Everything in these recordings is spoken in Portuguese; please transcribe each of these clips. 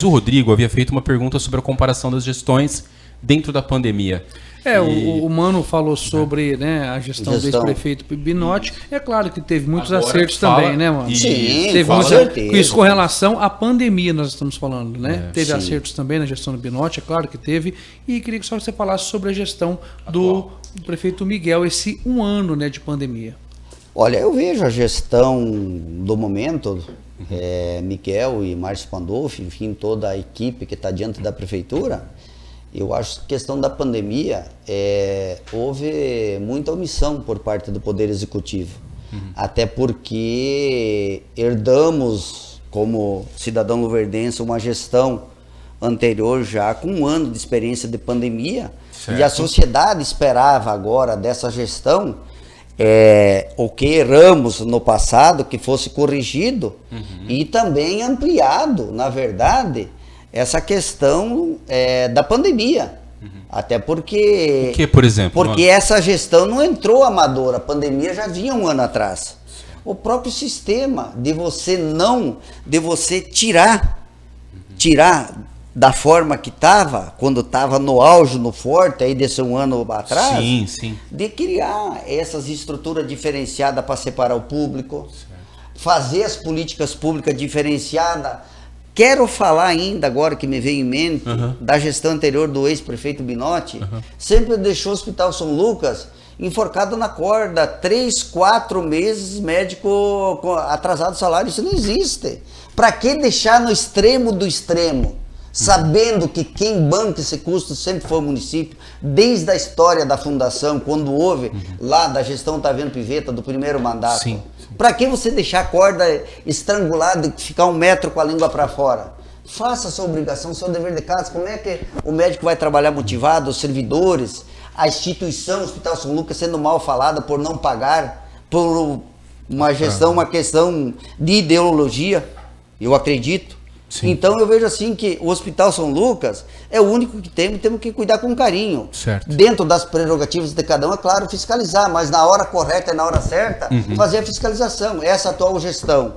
O Rodrigo havia feito uma pergunta sobre a comparação das gestões dentro da pandemia. O Mano falou sobre, né, a gestão do ex-prefeito Binotti. É claro que teve muitos acertos também, né, Mano? Sim, teve com certeza. Isso com relação à pandemia nós estamos falando, né? Teve sim. acertos também na gestão do Binotti, é claro que teve. E queria que só você falasse sobre a gestão do prefeito Miguel, esse um ano, né, de pandemia. Olha, eu vejo a gestão do momento, Miguel e Márcio Pandolfi, enfim, toda a equipe que está diante da prefeitura. Eu acho que a questão da pandemia, houve muita omissão por parte do Poder Executivo. Até porque herdamos, como cidadão luverdense, uma gestão anterior já com um ano de experiência de pandemia. Certo. E a sociedade esperava agora dessa gestão o que erramos no passado, que fosse corrigido e também ampliado, na verdade, essa questão da pandemia. Até porque... O que, por exemplo? Porque essa gestão não entrou amadora, a pandemia já vinha um ano atrás. O próprio sistema de você tirar da forma que estava, quando estava no auge, no forte, aí desse um ano atrás, sim. de criar essas estruturas diferenciadas para separar o público, fazer as políticas públicas diferenciadas. Quero falar ainda, agora que me veio em mente, da gestão anterior do ex-prefeito Binotti, sempre deixou o Hospital São Lucas enforcado na corda, 3, 4 meses, médico atrasado salário, isso não existe. Para que deixar no extremo do extremo? Sabendo que quem banca esse custo sempre foi o município, desde a história da fundação, quando houve lá da gestão Taviano Pivetta, do primeiro mandato. Sim. Para que você deixar a corda estrangulada e ficar 1 metro com a língua para fora? Faça a sua obrigação, seu dever de casa. Como é que o médico vai trabalhar motivado, os servidores, a instituição, o Hospital São Lucas sendo mal falada por não pagar, por uma gestão, uma questão de ideologia, eu acredito. Sim. Então eu vejo assim que o Hospital São Lucas é o único que temos que cuidar com carinho. Certo. Dentro das prerrogativas de cada um, é claro, fiscalizar, mas na hora correta e na hora certa, fazer a fiscalização. Essa atual gestão.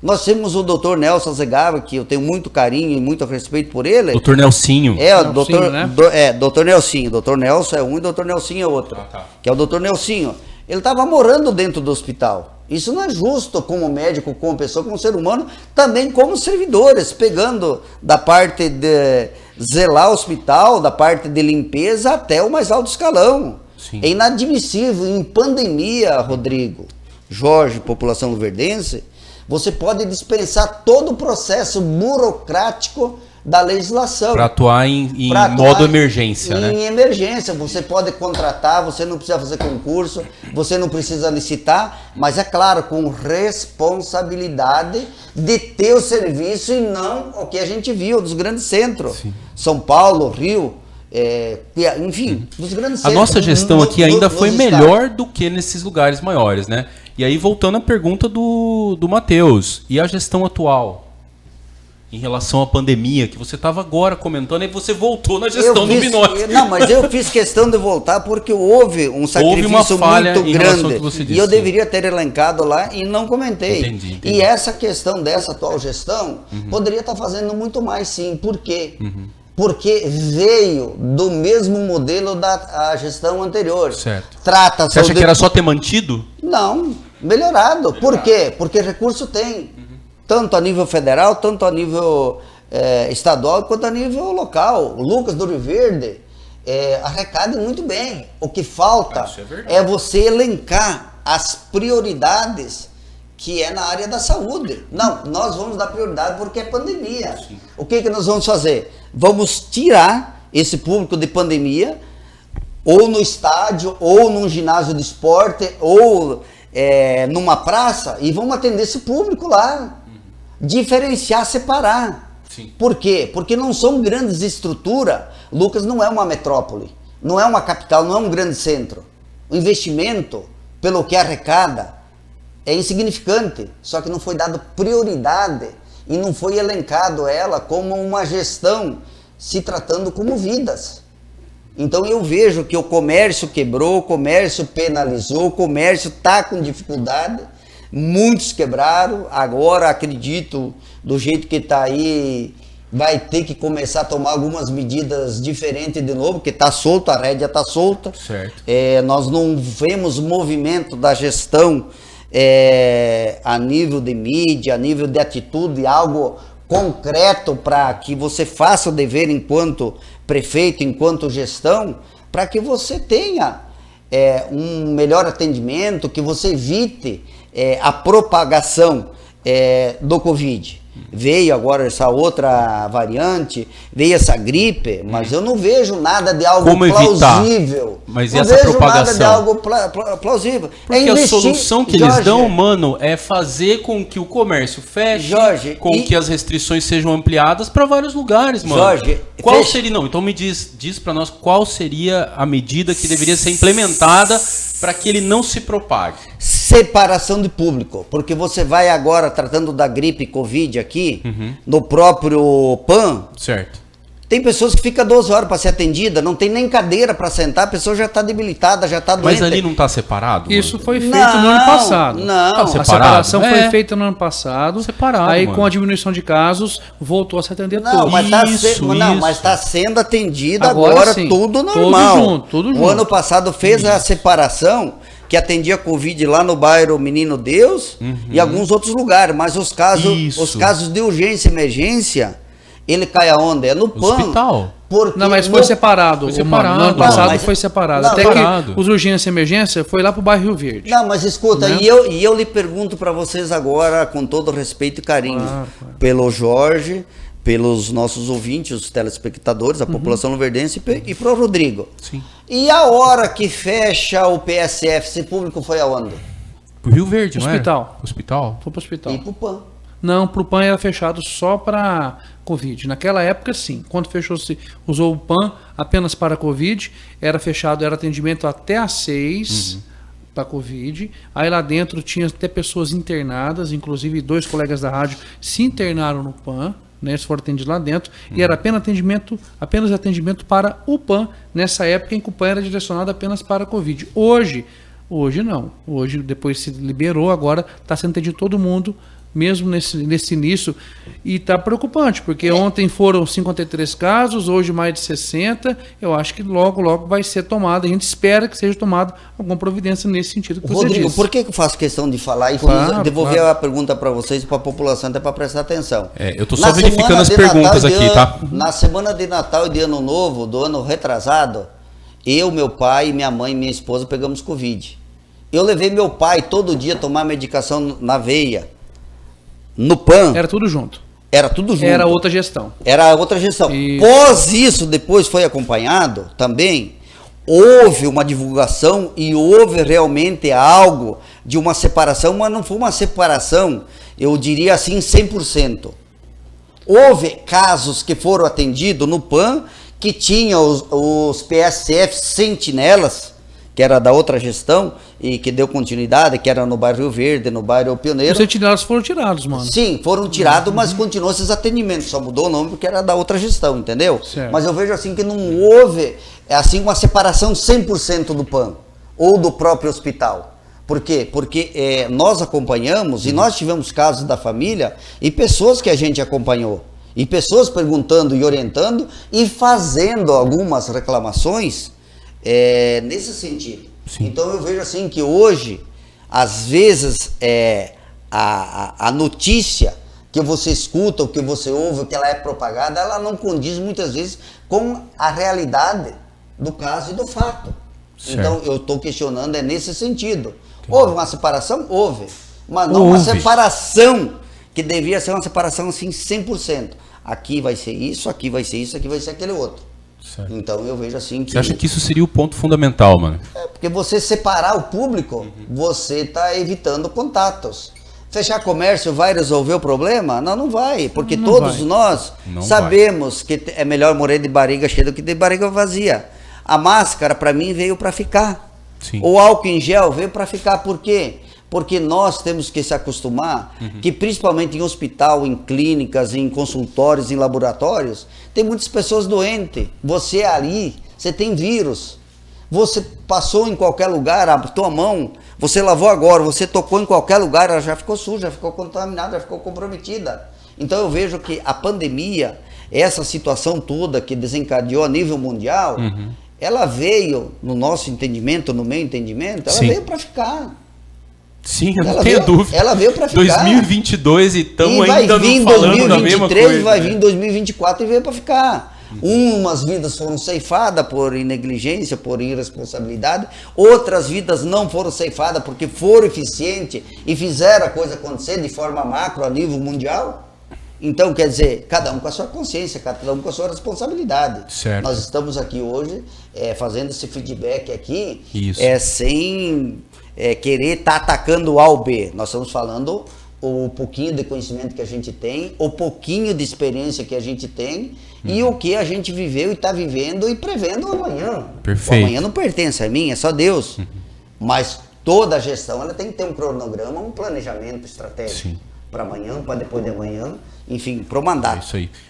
Nós temos o Dr. Nelson Zegava, que eu tenho muito carinho e muito respeito por ele. Dr. Nelsinho. Dr. Nelsinho. Dr. Nelson é um e Dr. Nelsinho é outro. Que é o Dr. Nelsinho. Ele estava morando dentro do hospital. Isso não é justo como médico, como pessoa, como ser humano, também como servidores, pegando da parte de zelar o hospital, da parte de limpeza até o mais alto escalão. Sim. É inadmissível, em pandemia, Rodrigo, Jorge, população luverdense, você pode dispensar todo o processo burocrático da legislação. Para atuar em modo emergência, né? Em emergência, você pode contratar, você não precisa fazer concurso, você não precisa licitar, mas é claro, com responsabilidade de ter o serviço e não o que a gente viu dos grandes centros. Sim. São Paulo, Rio, enfim, dos grandes centros. A nossa gestão aqui ainda foi melhor do que nesses lugares maiores, né? E aí, voltando à pergunta do Matheus, e a gestão atual? Em relação à pandemia, que você estava agora comentando, e você voltou na gestão do Binotti. Não, mas eu fiz questão de voltar porque houve um sacrifício muito grande. E eu deveria ter elencado lá e não comentei. Entendi. E essa questão dessa atual gestão poderia estar fazendo muito mais, sim. Por quê? Porque veio do mesmo modelo da gestão anterior. Certo. Trata-se. Você acha que era só ter mantido? Não, melhorado. Por quê? Porque recurso tem. Tanto a nível federal, tanto a nível estadual, quanto a nível local. O Lucas do Rio Verde arrecada muito bem. O que falta é você elencar as prioridades que é na área da saúde. Não, nós vamos dar prioridade porque é pandemia. Sim. O que nós vamos fazer? Vamos tirar esse público de pandemia, ou no estádio, ou num ginásio de esporte, ou numa praça, e vamos atender esse público lá. Diferenciar, separar. Sim. Por quê? Porque não são grandes estruturas. Lucas não é uma metrópole, não é uma capital, não é um grande centro. O investimento, pelo que arrecada, é insignificante, só que não foi dado prioridade e não foi elencado ela como uma gestão se tratando como vidas. Então eu vejo que o comércio quebrou, o comércio penalizou, o comércio está com dificuldade. Muitos quebraram, agora acredito, do jeito que está aí, vai ter que começar a tomar algumas medidas diferentes de novo, porque está solto, a rédea está solta. Certo. Nós não vemos movimento da gestão a nível de mídia, a nível de atitude, algo concreto para que você faça o dever enquanto prefeito, enquanto gestão, para que você tenha um melhor atendimento, que você evite a propagação do Covid. Veio agora essa outra variante, veio essa gripe, mas eu não vejo nada de algo plausível. Mas não essa vejo propagação? Nada de algo plausível. Porque a solução que eles dão, mano, é fazer com que o comércio feche, Jorge, que as restrições sejam ampliadas para vários lugares, mano. Jorge, qual seria, não, então me diz para nós qual seria a medida que deveria ser implementada para que ele não se propague? Separação de público, porque você vai agora tratando da gripe Covid aqui, no próprio PAN. Certo. Tem pessoas que ficam 12 horas para ser atendida, não tem nem cadeira para sentar, a pessoa já está debilitada, já está doente. Mas ali não está separado? Isso mano? foi feito no ano passado. Não, a separação foi feita no ano passado. Separado, aí mano. Com a diminuição de casos, voltou a se atender não, todos. Mas está sendo atendido agora sim, tudo normal. Tudo junto. O ano passado fez a separação, que atendia Covid lá no bairro Menino Deus e alguns outros lugares, mas os casos de urgência e emergência, ele cai aonde? É no PAN. Hospital. Não, mas foi separado. Foi separado. No ano passado foi separado. Até que os urgência e emergência foi lá pro bairro Rio Verde. Não, mas escuta, né? e eu lhe pergunto para vocês agora, com todo respeito e carinho, pelo Jorge, pelos nossos ouvintes, os telespectadores, a população luverdense e pro Rodrigo. Sim. E a hora que fecha o PSF, esse público foi aonde? Pro Rio Verde, Hospital. Hospital? Foi pro hospital. E pro PAN. Não, pro PAN era fechado só para Covid. Naquela época, sim. Quando fechou-se, usou o PAN apenas para Covid, era fechado, era atendimento até às 6 para Covid. Aí lá dentro tinha até pessoas internadas, inclusive 2 colegas da rádio se internaram no PAN, né, eles foram atendidos lá dentro, e era apenas atendimento para o PAN, nessa época em que o PAN era direcionado apenas para Covid. Hoje não. Hoje, depois se liberou, agora está sendo atendido todo mundo, mesmo nesse início, e está preocupante, porque ontem foram 53 casos, hoje mais de 60, eu acho que logo vai ser tomada, a gente espera que seja tomada alguma providência nesse sentido que Rodrigo, você disse. por que eu faço questão de falar e devolver a pergunta para vocês e para a população, até para prestar atenção? Eu estou só verificando as perguntas aqui, tá? Na semana de Natal e de Ano Novo, do ano retrasado, eu, meu pai, minha mãe e minha esposa pegamos Covid. Eu levei meu pai todo dia a tomar medicação na veia, no PAN. Era tudo junto. Era tudo junto. Era outra gestão. Era outra gestão. Isso. Pós isso, depois foi acompanhado também, houve uma divulgação e houve realmente algo de uma separação, mas não foi uma separação, eu diria assim, 100%. Houve casos que foram atendidos no PAN, que tinham os PSF sentinelas, que era da outra gestão e que deu continuidade, que era no bairro Rio Verde, no bairro Pioneiro. Os sentinelas foram tirados, mano. Sim, foram tirados, mas continuou esses atendimentos, só mudou o nome porque era da outra gestão, entendeu? Certo. Mas eu vejo assim que não houve assim uma separação 100% do PAN ou do próprio hospital. Por quê? Porque nós acompanhamos e nós tivemos casos da família e pessoas que a gente acompanhou. E pessoas perguntando e orientando e fazendo algumas reclamações nesse sentido. Sim. Então eu vejo assim que hoje, às vezes, a notícia que você escuta, o que você ouve, o que ela é propagada, ela não condiz muitas vezes com a realidade do caso e do fato. Certo. Então eu estou questionando nesse sentido. Houve uma separação? Houve. Mas não uma separação que devia ser uma separação assim 100%. Aqui vai ser isso, aqui vai ser isso, aqui vai ser aquele outro. Certo. Então eu vejo assim que... Você acha que isso seria o ponto fundamental, mano? Porque você separar o público, você está evitando contatos. Fechar comércio vai resolver o problema? Não, não vai. Porque não todos vai. Nós não sabemos vai. Que é melhor morrer de barriga cheia do que de barriga vazia. A máscara, para mim, veio para ficar. Sim. O álcool em gel veio para ficar. Por quê? Porque nós temos que se acostumar que principalmente em hospital, em clínicas, em consultórios, em laboratórios, tem muitas pessoas doentes. Você ali, você tem vírus. Você passou em qualquer lugar, a tua mão, você lavou agora, você tocou em qualquer lugar, ela já ficou suja, já ficou contaminada, já ficou comprometida. Então eu vejo que a pandemia, essa situação toda que desencadeou a nível mundial, ela veio, no nosso entendimento, no meu entendimento, ela Sim. veio para ficar. Sim, eu não Ela tenho veio- dúvida. ela veio pra ficar. 2022 e estamos vai ainda vir não falando da mesma 2023, coisa. vai né? vir 2024 e veio para ficar. Umas vidas foram ceifadas por negligência, por irresponsabilidade. Outras vidas não foram ceifadas porque foram eficientes e fizeram a coisa acontecer de forma macro a nível mundial. Então, quer dizer, cada um com a sua consciência, cada um com a sua responsabilidade. Certo. Nós estamos aqui hoje fazendo esse feedback aqui, Isso. sem querer estar atacando o A ou B. Nós estamos falando o pouquinho de conhecimento que a gente tem, o pouquinho de experiência que a gente tem e o que a gente viveu e está vivendo e prevendo o amanhã. Perfeito. O amanhã não pertence a mim, é só Deus. Mas toda a gestão ela tem que ter um cronograma, um planejamento estratégico. Sim. Para amanhã, para depois de amanhã, enfim, para o É mandato. isso aí.